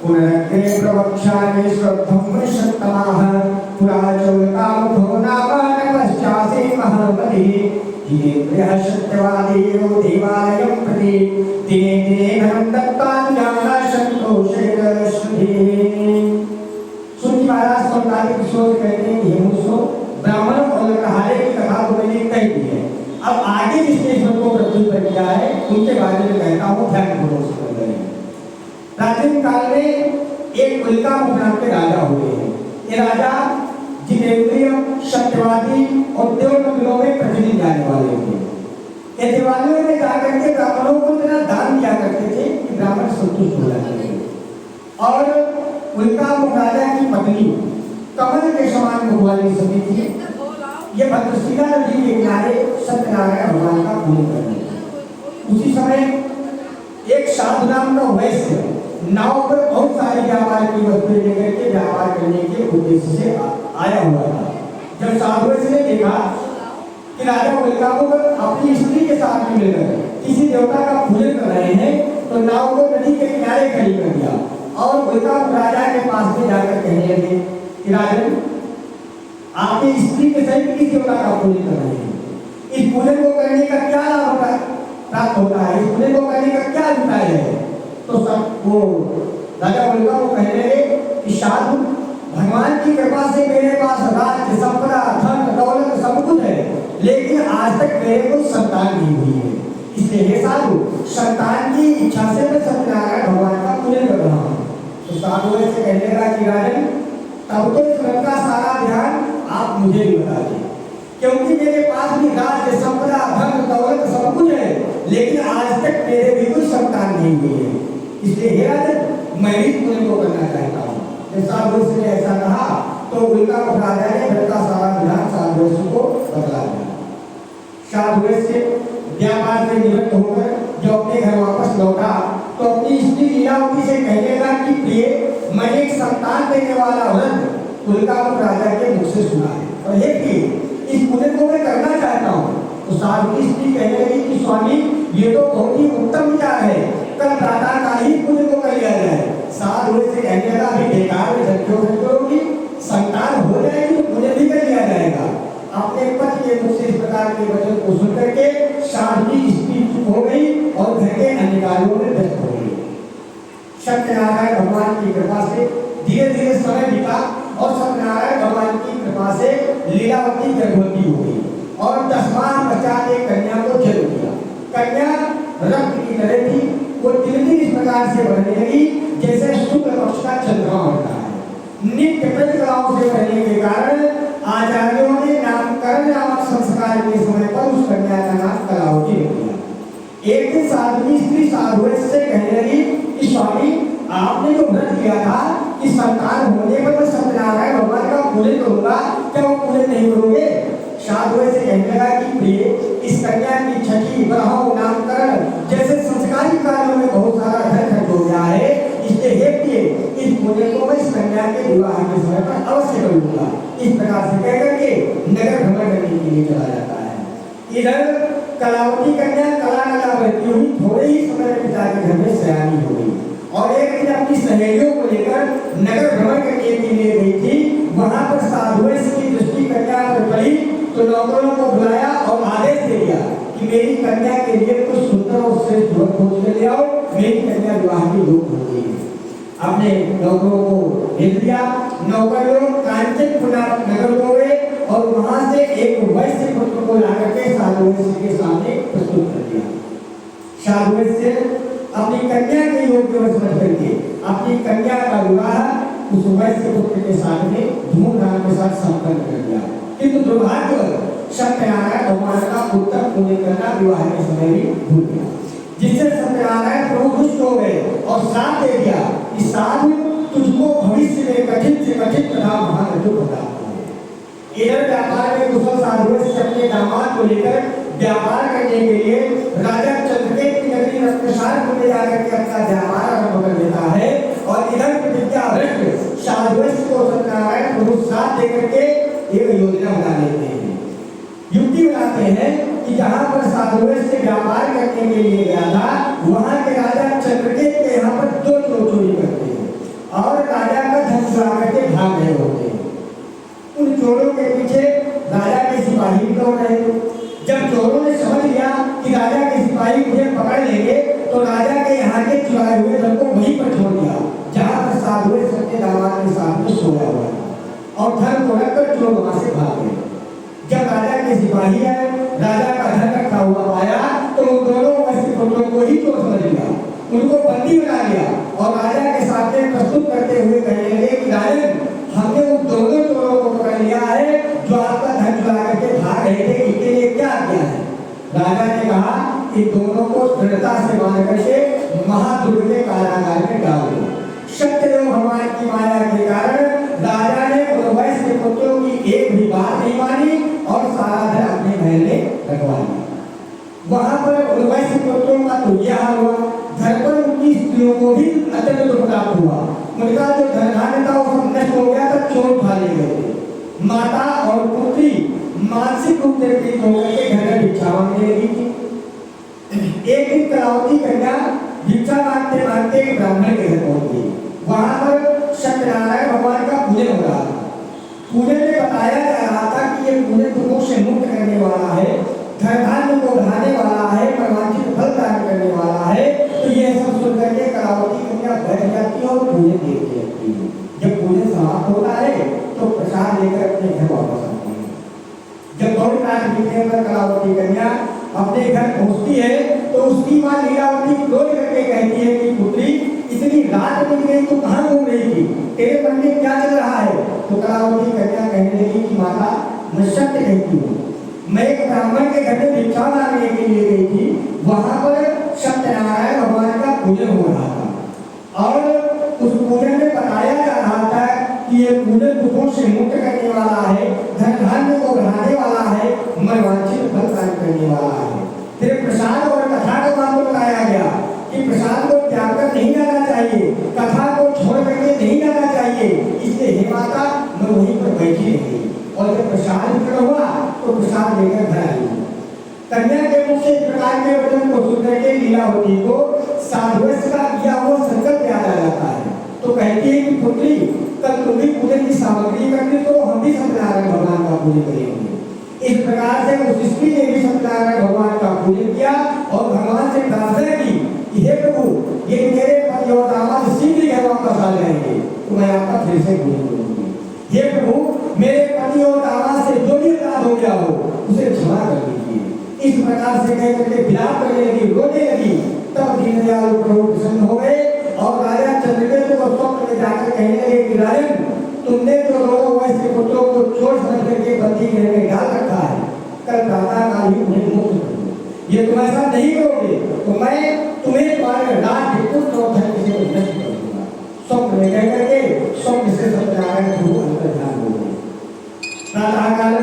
पुनरग्रे प्रवक्ष्यामि श्रद्धं शक्तमाः पुराचोल्कामुखो नाम नमश्चासि महाबलिः जिनेन्द्रियः सत्यवादीयो देवालयं प्रति दिने दिने धनं दत्त्वा संतोषेण श्रुतिः। सुनी महाराज संताली किशोर कहते हैं ये मुझको ब्राह्मण और लकड़हारे की कथा को मैंने कह दी है। अब आगे जिसने इसको प्रस्तुत किया है उनके बारे में कहता हूँ, ध्यानपूर्वक सुनिए। प्राचीन काल में एक उल्कामुख नाम के राजा हुए हैं। ये राजा जितेंद्रिय, सत्यवादी और देवमंदिरों में प्रतिदिन जाने वाले थे। ये दिवालियों में जाकर के ब्राह्मणों को इतना दान दिया करते थे कि ब्राह्मण संतुष्ट हो जाते थे। और उल्कामुख राजा की पत्नी कमल के समान मुख वाली सती थी। ये भद्रशिला नदी के किनारे सत्यनारायण भगवान का पूजन करते। उसी समय एक साधु नाम का वैश्य नाव पर बहुत सारी व्यापार की वस्तुएं लेकर के व्यापार करने के उद्देश्य से आया हुआ था। जब साधु ने देखा कि राजा उल्कामुख अपनी स्त्री के साथ में मिलकर किसी देवता का पूजन कर रहे हैं, तो नाव को नदी के किनारे खड़ी कर दिया और उल्कामुख राजा के पास में जाकर कहने लगे कि राजन, आपकी स्त्री के सहित किस देवता का पूजन कर रहे हैं? इस पूजन को करने का क्या लाभ प्राप्त होता है? इस पूजन को करने का क्या अभिप्राय है? तो सब वो राजा उल्कामुख कहने लगे कि साधु, भगवान की कृपा से मेरे पास राज्य, संपदा, धन, दौलत सब कुछ है, लेकिन आज तक मेरे को संतान नहीं हुई है। इसलिए हे साधु, संतान की इच्छा से मैं सत्यनारायण भगवान का पूजन कर रहा हूँ। तो साधु ऐसे कहने लगा कि राजन, तब तो इस व्रत का सारा ध्यान आप मुझे भी बता दें, क्योंकि मेरे पास भी राज्य, संपदा, धन, दौलत सब कुछ है, लेकिन आज तक मेरे भी कोई संतान नहीं हुई है। इसलिए हे राजन, मैं भी पूजन को करना चाहता हूँ। साधु ने ऐसा कहा तो उल्कामुख राजा ने व्रत का सारा विधान साधु को बतला दिया। साधु से व्यापार से निवृत्त होकर जो अपने घर वापस लौटा तो अपनी स्त्री लीलावती से कहने लगा कि प्रिय, मैं एक संतान देने वाला व्रत उल्कामुख राजा के मुख से सुना है और हे प्रिय, इस पूजन को मैं करना चाहता हूँ। तो साधु की स्त्री कहने लगी कि स्वामी, ये तो बहुत ही उत्तम विचार है, कल प्रातः काल ही पूजन को कर लिया जाए। साधु से कहने लगा, अभी बेकार में झटके होगी, संतान हो जाएगी तो पूजन भी कर लिया जाएगा। अपने पति के मुख से इस प्रकार के वचन को सुन करके साधु की स्त्री चुप हो गई और घर के अन्य कार्यों में व्यस्त हो गई। सत्यनारायण भगवान की कृपा से धीरे धीरे समय बीता और सत्यनारायण भगवान की कृपा से लीलावती गर्भवती हो गई और 10 माह पश्चात एक कन्या को जन्म दिया। कन्या रक्त की तरह थी, वो दिन दिन इस प्रकार से बढ़ने लगी जैसे शुक्ल पक्ष का चंद्रमा बढ़ता है। नित्य प्रतिकलाओं से बढ़ने के कारण आचार्यों ने नामकरण नामक संस्कार के समय पर उस कन्या का नाम कलावती रख दिया। एक दिन साधु की स्त्री साधु से कहने लगी कि स्वामी, आपने जो व्रत किया था कि संतान होने पर मैं सत्यनारायण भगवान का पूजन करूंगा, क्या वो पूजन नहीं करोगे? साधु से कहने लगा कि प्रिय, इस कन्या की छठी, ब्रह्म, नामकरण जैसे संस्कारी कार्यों में बहुत सारा धन खर्च हो गया है, इसलिए हे प्रिय, इस पूजन को मैं इस कन्या के विवाह के समय पर अवश्य करूंगा। इस प्रकार से कहकर के नगर भ्रमण करने के लिए चला जाता है। इधर कलावती कन्या कला बढ़ती हुई थोड़े ही समय पिता के घर में सयानी हो गई और एक दिन अपनी सहेलियों को लेकर नगर भ्रमण करने के लिए गई थी। वहां पर साधु की दृष्टि कन्या पर पड़ी तो नौकरों को बुलाया और आदेश दे दिया कि मेरी कन्या के लिए कुछ सुंदर और श्रेष्ठ वर खोज के ले आओ, मेरी कन्या विवाह की योग्य हो गई है। अपने नौकरों को भेज दिया। नौकर लोग कांचनपुर नामक नगर को गए और वहां से एक वैश्य पुत्र को ला करके साधु के सामने प्रस्तुत कर दिया। साधु से अपनी कन्या के योग्य समझ करके अपनी कन्या का विवाह उस वैश्य पुत्र के साथ में धूमधाम के साथ संपन्न कर दिया। किंतु दुर्भाग्यवश सत्यनारायण भगवान का उत्तर पूजन करना विवाह के समय भी भूल गया, जिससे सत्यनारायण प्रभु खुश हो गए और साथ दे दिया कि साधु, तुझको भविष्य में कठिन से कठिन तथा महान दुख होगा। इधर व्यापार में कुशल साधु से अपने दामाद को लेकर व्यापार करने के लिए राजा चंद्रकेत की नगरी रत्नसार को ले जाकर के अपना व्यापार आरंभ कर देता है और इधर प्रतिज्ञा भ्रष्ट साधु को सत्यनारायण प्रभु साथ देकर के एक योजना बना लेते हैं। युक्ति बनाते हैं कि जहाँ पर साधु से व्यापार करने के लिए गया था, वहाँ के राजा चंद्रकेत के यहाँ पर 2 चोरी करते हैं। और धन को रखकर चोर वहां से भाग गए। जब राजा के सिपाही है राजा का धन रखा हुआ पाया तो उन दोनों वैश्य पुत्रों को ही चोर समझ लिया, उनको बंदी बना लिया और राजा के सामने प्रस्तुत करते हुए कहने लगे कि राजन, हमने उन दोनों चोरों को पकड़ लिया है जो आपका धन चुरा करके भाग रहे थे, इनके लिए क्या किया है? राजा ने कहा कि दोनों को दृढ़ता से मार करके महादुर्ग के कारागार में डाल दो। सत्यदेव भगवान की माया के कारण राजा ने उन वैश्य पुत्रों की एक भी बात नहीं मानी और सारा धन अपने महल में रखवा लिया। वहां पर उन वैश्य पुत्रों का तो यह हाल हुआ, घर पर उनकी स्त्रियों को भी अत्यंत दुख प्राप्त हुआ। उनका जो धन था वो सब नष्ट हो गया था, चोर उठा ले गए थे। माता और पुत्री मानसिक रूप से पीड़ित होकर के घर में भिक्षा मांगने लगी थी। एक दिन कलावती कन्या भिक्षा मांगते मांगते ब्राह्मण के घर पहुंच गई। वहां पर सत्यनारायण भगवान का पूजन हो रहा था। पूजन में बताया जा रहा था कि ये पूजन दुखों से मुक्त करने वाला है, धन धान्य को बढ़ाने वाला है, मनवांछित फल दान करने वाला है। तो ये सब सुन करके कलावती कन्या बैठ जाती है और पूजन देखती रहती है। जब पूजन समाप्त होता है तो प्रसाद लेकर अपने घर वापस आती है। जब गौरी रात बीतने पर कलावती कन्या अपने घर पहुंचती है तो उसकी मां लीलावती क्रोध करके कहती है कि पुत्री, इतनी रात बीत गई तो कहां घूम रही थी, तेरे मन में क्या चल रहा है? तो कलावती कन्या कहने लगी कि माता, मैं सत्य कहती हूँ, मैं एक ब्राह्मण के घर में भिक्षा मांगने के लिए गई थी। वहां पर सत्यनारायण भगवान का पूजन हो रहा था और उस पूजन में बताया जा रहा था कि ये पूजन दुखों से मुक्त करने वाला है, धन धान्य को बढ़ाने वाला है, मनवांछित फल दान करने वाला है। फिर प्रसाद और कथा का मामला बताया गया कि प्रसाद को त्याग कर नहीं जाना चाहिए, कथा को छोड़ करके नहीं जाना चाहिए। इसलिए हे माता, मैं वहीं पर बैठी रही और जब प्रसाद वितरण हुआ तो प्रसाद लेकर घर आई। कन्या के मुख से इस प्रकार के वचन को सुन करके लीलावती को साधुवश का किया हुआ संकल्प याद आ जाता है। तो कहती है कि पुत्री, कल तुम भी पूजन की सामग्री इकट्ठी करो, हम भी सत्यनारायण भगवान का पूजन करेंगे। इस प्रकार से उस स्त्री ने भी सत्यनारायण भगवान का पूजन किया और भगवान से प्रार्थना की कि हे प्रभु, ये मेरे पति और दामाद शीघ्र घर वापस आ जाएंगे तो मैं आपका फिर से पूजन करूंगी। हे प्रभु, मेरे पति और दामाद से जो भी अपराध हो गया हो उसे क्षमा कर दीजिए। इस प्रकार से कह करके विलाप करने लगी, रोने लगी। तब दीनदयाल प्रभु प्रसन्न हो गए और राजा चंद्रकेतु को स्वप्न में जाकर कहने लगे कि राजन, तुमने तो दोनों वैश्य पुत्रों को चोर समझ करके बंदी गृह में डाल रखा है, कल प्रातःकाल ही उन्हें मुक्त कर दो। ये तुम ऐसा नहीं करोगे तो मैं तुम्हें तुम्हारे राज्य पुत्र और धन से नष्ट कर दूंगा। स्वप्न में कह करके स्वप्न से सत्यनारायण प्रभु अंतर्धान हो गए। प्रातःकाल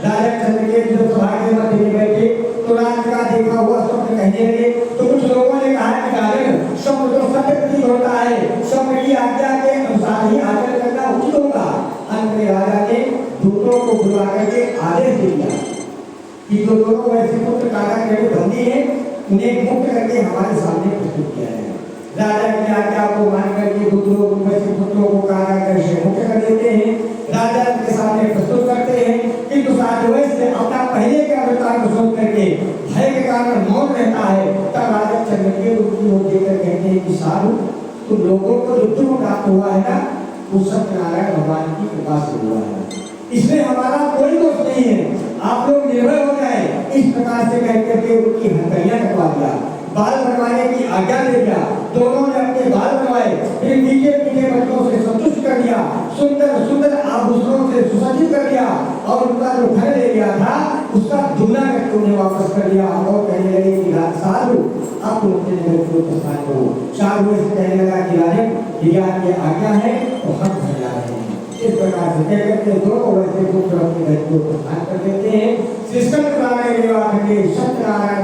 राजा चंद्रकेतु जब सभा के मध्य में बैठे तो रात का देखा हुआ स्वप्न कहने लगे। तो कुछ लोगों ने कहा कि राजन, स्वप्न तो सत्य प्रतीत होता है, स्वप्न की आज्ञा के अनुसार ही आचरण करना उचित होगा। अंत में राजा ने दूतों को बुला करके आदेश दे दिया कि जो दोनों वैश्य पुत्र कारागृह में बंदी हैं उन्हें मुक्त करके हमारे सामने प्रस्तुत किया है। राजा की आज्ञा को मान करके दूतों वैश्य पुत्रों को कारागृह से मुक्त कर देते हैं। राजा के सामने प्रस्तुत करते हैं किंतु साधुवैश्य अपना पहले के अवतार को सोच करके भय के कारण मौन रहता है। तब राजा चंद्रकेतु की ओर देखकर कहते हैं कि साधु, तुम लोगों को जो दुख प्राप्त हुआ है ना, वो सत्यनारायण भगवान की कृपा से हुआ है, इसमें हमारा कोई दोष नहीं है, आप लोग निर्भय हो जाए। इस प्रकार से कहकर के उनकी हथकड़ियां कटवा दिया, बाल बनवाने की आज्ञा दे दिया। दोनों ने अपने बाल बनवाए, फिर मीठे मीठे बच्चों से संतुष्ट कर दिया, सुंदर सुंदर आभूषणों से सुसज्जित कर दिया और उनका जो धन ले लिया था उसका दुगना करके उन्हें वापस कर दिया। और कहने लगे कि साधु, आप अपने नगर को प्रस्थान करो। साधु से कहने लगा कि राजन, यदि आपकी आज्ञा है तो हम घर जा रहे हैं। इस प्रकार से कहकर के दोनों वैसे पुत्र अपने घर को प्रस्थान कर देते हैं। सत्यनारायण सत्यनारायण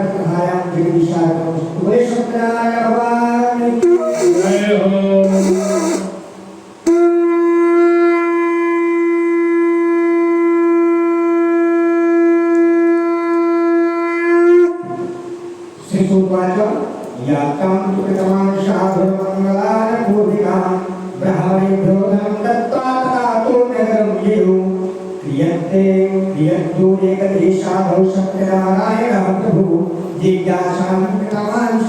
जगदीशाय बोले सत्यनारायण भगवान की जय हो। शिशुवाच यातां कृतवान् साधुमङ्गलान् पूर्णिकां ब्राह्मणेभ्यो धनं दत्त्वा ततो नगरं येयु क्रियन्ते क्रियन्तो एकदेशादौ सत्यनारायणः प्रभुः जिज्ञासां कृतवान्